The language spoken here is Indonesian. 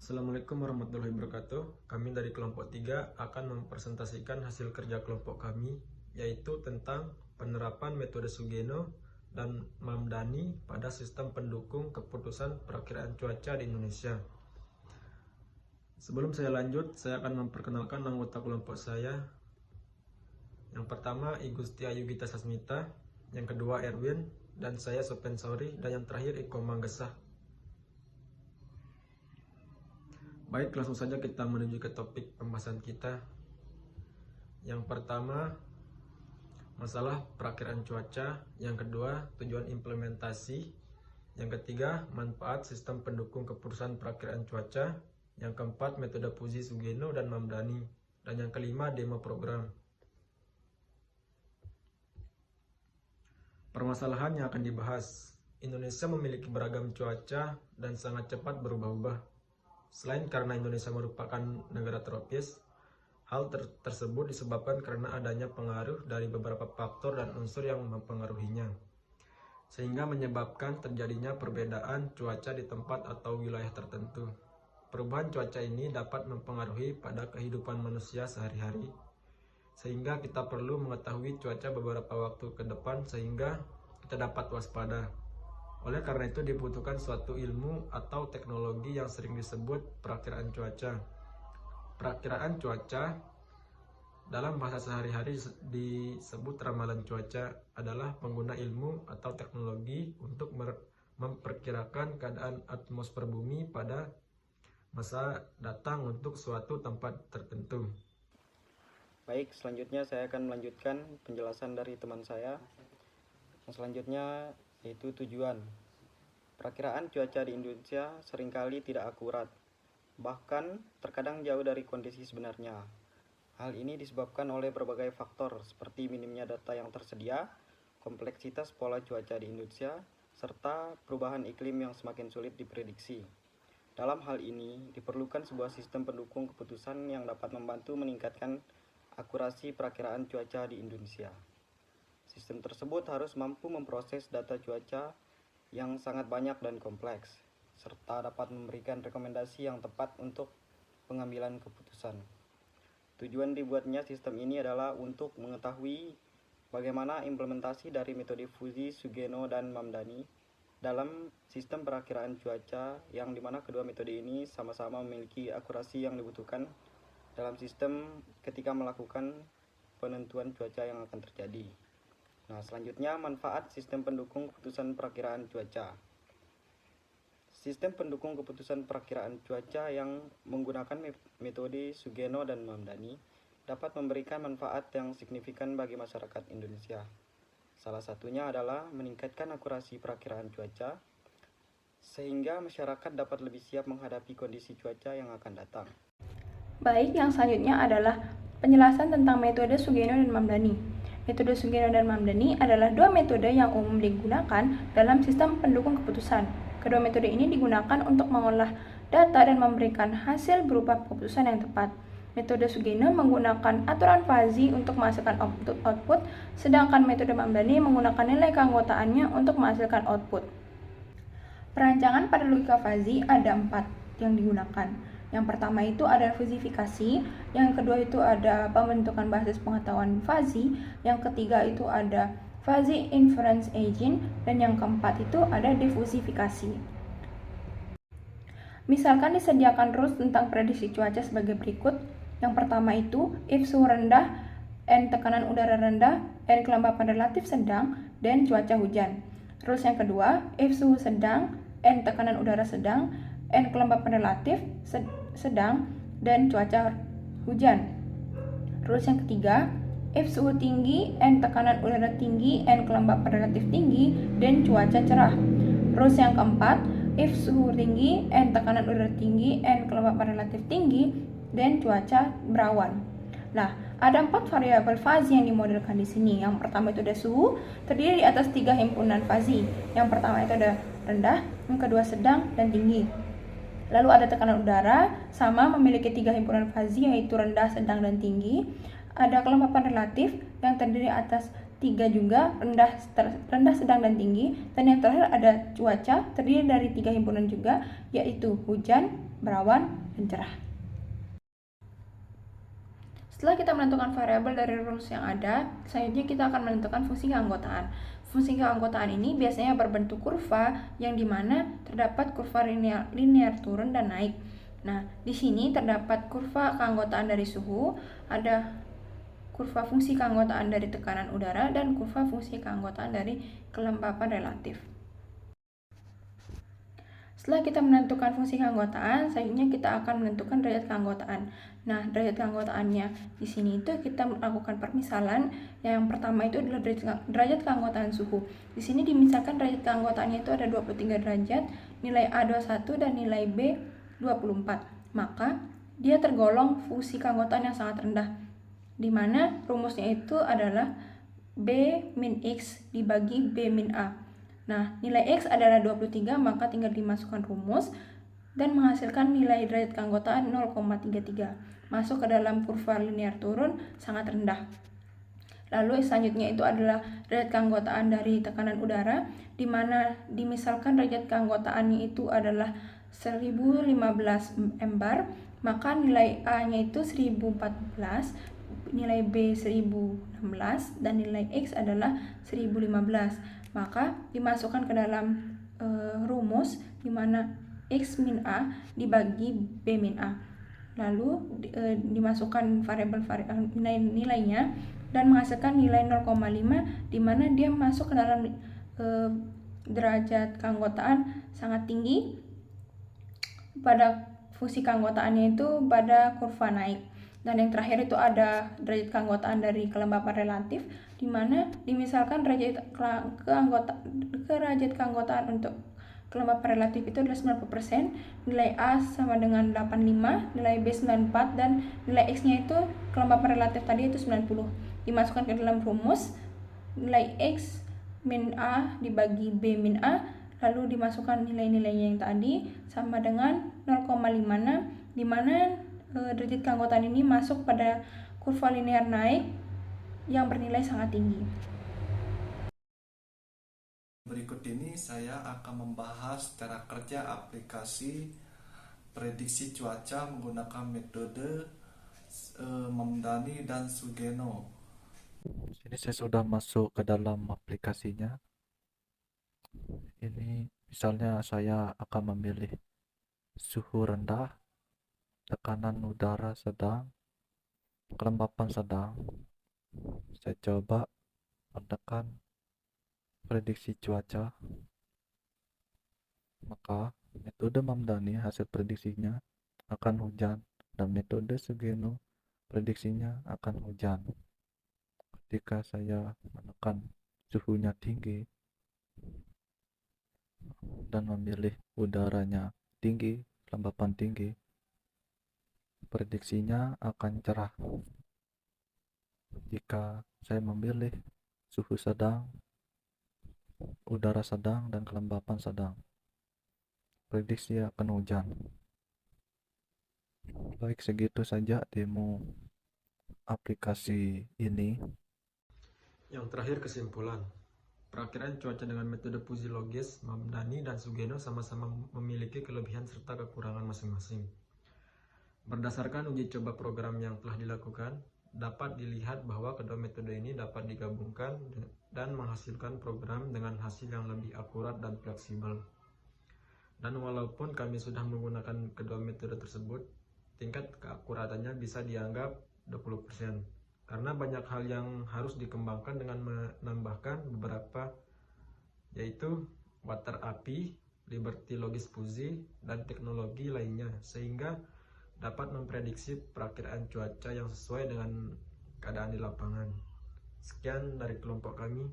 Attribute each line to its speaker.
Speaker 1: Assalamualaikum warahmatullahi wabarakatuh. Kami dari kelompok 3 akan mempresentasikan hasil kerja kelompok kami, yaitu tentang penerapan metode Sugeno dan Mamdani pada sistem pendukung keputusan perakiraan cuaca di Indonesia. Sebelum saya lanjut, saya akan memperkenalkan anggota kelompok saya. Yang pertama, Igusti Ayugita Sasmita. Yang kedua, Erwin. Dan saya Sopen Sauri. Dan yang terakhir, Iko Manggesah. Baik, langsung saja kita menuju ke topik pembahasan kita. Yang pertama, masalah perakiraan cuaca. Yang kedua, tujuan implementasi. Yang ketiga, manfaat sistem pendukung keputusan perakiraan cuaca. Yang keempat, metode Fuji, Sugeno, dan Mamdani. Dan yang kelima, demo program. Permasalahan yang akan dibahas. Indonesia memiliki beragam cuaca dan sangat cepat berubah-ubah. Selain karena Indonesia merupakan negara tropis, hal tersebut disebabkan karena adanya pengaruh dari beberapa faktor dan unsur yang mempengaruhinya, sehingga menyebabkan terjadinya perbedaan cuaca di tempat atau wilayah tertentu. Perubahan cuaca ini dapat mempengaruhi pada kehidupan manusia sehari-hari, sehingga kita perlu mengetahui cuaca beberapa waktu ke depan sehingga kita dapat waspada. Oleh karena itu dibutuhkan suatu ilmu atau teknologi yang sering disebut perakiraan cuaca. Perakiraan cuaca dalam bahasa sehari-hari disebut ramalan cuaca adalah pengguna ilmu atau teknologi untuk memperkirakan keadaan atmosfer bumi pada masa datang untuk suatu tempat tertentu.
Speaker 2: Baik, selanjutnya saya akan melanjutkan penjelasan dari teman saya. Yang selanjutnya yaitu tujuan. Perakiraan cuaca di Indonesia seringkali tidak akurat, bahkan terkadang jauh dari kondisi sebenarnya. Hal ini disebabkan oleh berbagai faktor seperti minimnya data yang tersedia, kompleksitas pola cuaca di Indonesia, serta perubahan iklim yang semakin sulit diprediksi. Dalam hal ini, diperlukan sebuah sistem pendukung keputusan yang dapat membantu meningkatkan akurasi perakiraan cuaca di Indonesia. Sistem tersebut harus mampu memproses data cuaca yang sangat banyak dan kompleks, serta dapat memberikan rekomendasi yang tepat untuk pengambilan keputusan. Tujuan dibuatnya sistem ini adalah untuk mengetahui bagaimana implementasi dari metode Fuji, Sugeno, dan Mamdani dalam sistem perakiraan cuaca, yang dimana kedua metode ini sama-sama memiliki akurasi yang dibutuhkan dalam sistem ketika melakukan penentuan cuaca yang akan terjadi. Nah, selanjutnya manfaat sistem pendukung keputusan perakiraan cuaca. Sistem pendukung keputusan perakiraan cuaca yang menggunakan metode Sugeno dan Mamdani dapat memberikan manfaat yang signifikan bagi masyarakat Indonesia. Salah satunya adalah meningkatkan akurasi perakiraan cuaca, sehingga masyarakat dapat lebih siap menghadapi kondisi cuaca yang akan datang.
Speaker 3: Baik, yang selanjutnya adalah penjelasan tentang metode Sugeno dan Mamdani. Metode Sugeno dan Mamdani adalah dua metode yang umum digunakan dalam sistem pendukung keputusan. Kedua metode ini digunakan untuk mengolah data dan memberikan hasil berupa keputusan yang tepat. Metode Sugeno menggunakan aturan Fuzzy untuk menghasilkan output, sedangkan metode Mamdani menggunakan nilai keanggotaannya untuk menghasilkan output. Perancangan pada logika Fuzzy ada 4 yang digunakan. Yang pertama itu ada fusifikasi, yang kedua itu ada pembentukan basis pengetahuan Fuzzy, yang ketiga itu ada Fuzzy Inference Engine, dan yang keempat itu ada difusifikasi. Misalkan disediakan rules tentang prediksi cuaca sebagai berikut. Yang pertama itu, if suhu rendah, N tekanan udara rendah, N kelembapan relatif sedang, dan cuaca hujan. Rules yang kedua, if suhu sedang, N tekanan udara sedang, N kelembapan relatif sedang, dan cuaca hujan. Rules yang ketiga, if suhu tinggi, N tekanan udara tinggi, N kelembapan relatif tinggi, dan cuaca cerah. Rules yang keempat, if suhu tinggi, N tekanan udara tinggi, N kelembapan relatif tinggi, dan cuaca berawan. Nah, ada 4 variabel Fuzzy yang dimodelkan di sini. Yang pertama itu ada suhu, terdiri di atas 3 himpunan Fuzzy. Yang pertama itu ada rendah, yang kedua sedang, dan tinggi. Lalu ada tekanan udara, sama memiliki 3 himpunan Fuzzy, yaitu rendah, sedang, dan tinggi. Ada kelembapan relatif yang terdiri atas tiga juga, rendah, sedang, dan tinggi. Dan yang terakhir ada cuaca, terdiri dari 3 himpunan juga, yaitu hujan, berawan, dan cerah. Setelah kita menentukan variabel dari rules yang ada, selanjutnya kita akan menentukan fungsi keanggotaan. Fungsi keanggotaan ini biasanya berbentuk kurva, yang dimana terdapat kurva linear turun dan naik. Nah, di sini terdapat kurva keanggotaan dari suhu, ada kurva fungsi keanggotaan dari tekanan udara, dan kurva fungsi keanggotaan dari kelembapan relatif. Setelah kita menentukan fungsi keanggotaan, selanjutnya kita akan menentukan derajat keanggotaan. Nah, derajat keanggotaannya di sini itu kita melakukan permisalan. Yang pertama itu adalah derajat keanggotaan suhu. Di sini dimisalkan derajat keanggotaannya itu ada 23 derajat, nilai A 21 dan nilai B 24. Maka dia tergolong fungsi keanggotaan yang sangat rendah, di mana rumusnya itu adalah B min X dibagi B min A. Nah, nilai X adalah 23, maka tinggal dimasukkan rumus dan menghasilkan nilai derajat keanggotaan 0,33. Masuk ke dalam kurva linear turun sangat rendah. Lalu selanjutnya itu adalah derajat keanggotaan dari tekanan udara, di mana dimisalkan derajat keanggotaannya itu adalah 1015 mbar, maka nilai A-nya itu 1014, nilai B 1016, dan nilai X adalah 1015. Maka dimasukkan ke dalam rumus, di mana X min A dibagi B min A. Lalu dimasukkan variabel nilainya dan menghasilkan nilai 0,5, di mana dia masuk ke dalam derajat keanggotaan sangat tinggi. Pada fungsi keanggotaannya itu pada kurva naik. Dan yang terakhir itu ada derajat keanggotaan dari kelembapan relatif, di mana dimisalkan derajat keanggotaan untuk kelembapan relatif itu adalah 90%, nilai A sama dengan 85, nilai B 94, dan nilai X-nya itu kelembapan relatif tadi itu 90. Dimasukkan ke dalam rumus, nilai X min A dibagi B min A, lalu dimasukkan nilai-nilainya yang tadi sama dengan 0,56, di mana derajat keanggotaan ini masuk pada kurva linear naik yang bernilai sangat tinggi.
Speaker 4: Berikut ini saya akan membahas cara kerja aplikasi prediksi cuaca menggunakan metode Mamdani dan Sugeno. Ini saya sudah masuk ke dalam aplikasinya. Ini misalnya saya akan memilih suhu rendah, tekanan udara sedang, kelembapan sedang. Saya coba menekan prediksi cuaca, maka metode Mamdani hasil prediksinya akan hujan, dan metode Sugeno prediksinya akan hujan. Ketika saya menekan suhunya tinggi dan memilih udaranya tinggi, kelembapan tinggi, prediksinya akan cerah. Jika saya memilih suhu sedang, udara sedang, dan kelembapan sedang, prediksi akan hujan. Baik, segitu saja demo aplikasi ini.
Speaker 1: Yang terakhir, kesimpulan. Perakiraan cuaca dengan metode fuzilogis, Mamdani dan Sugeno sama-sama memiliki kelebihan serta kekurangan masing-masing. Berdasarkan uji coba program yang telah dilakukan, dapat dilihat bahwa kedua metode ini dapat digabungkan dan menghasilkan program dengan hasil yang lebih akurat dan fleksibel. Dan walaupun kami sudah menggunakan kedua metode tersebut, tingkat keakuratannya bisa dianggap 20%. Karena banyak hal yang harus dikembangkan dengan menambahkan beberapa, yaitu water API, Liberty Logis Fuzzy, dan teknologi lainnya, sehingga dapat memprediksi perakiraan cuaca yang sesuai dengan keadaan di lapangan. Sekian dari kelompok kami.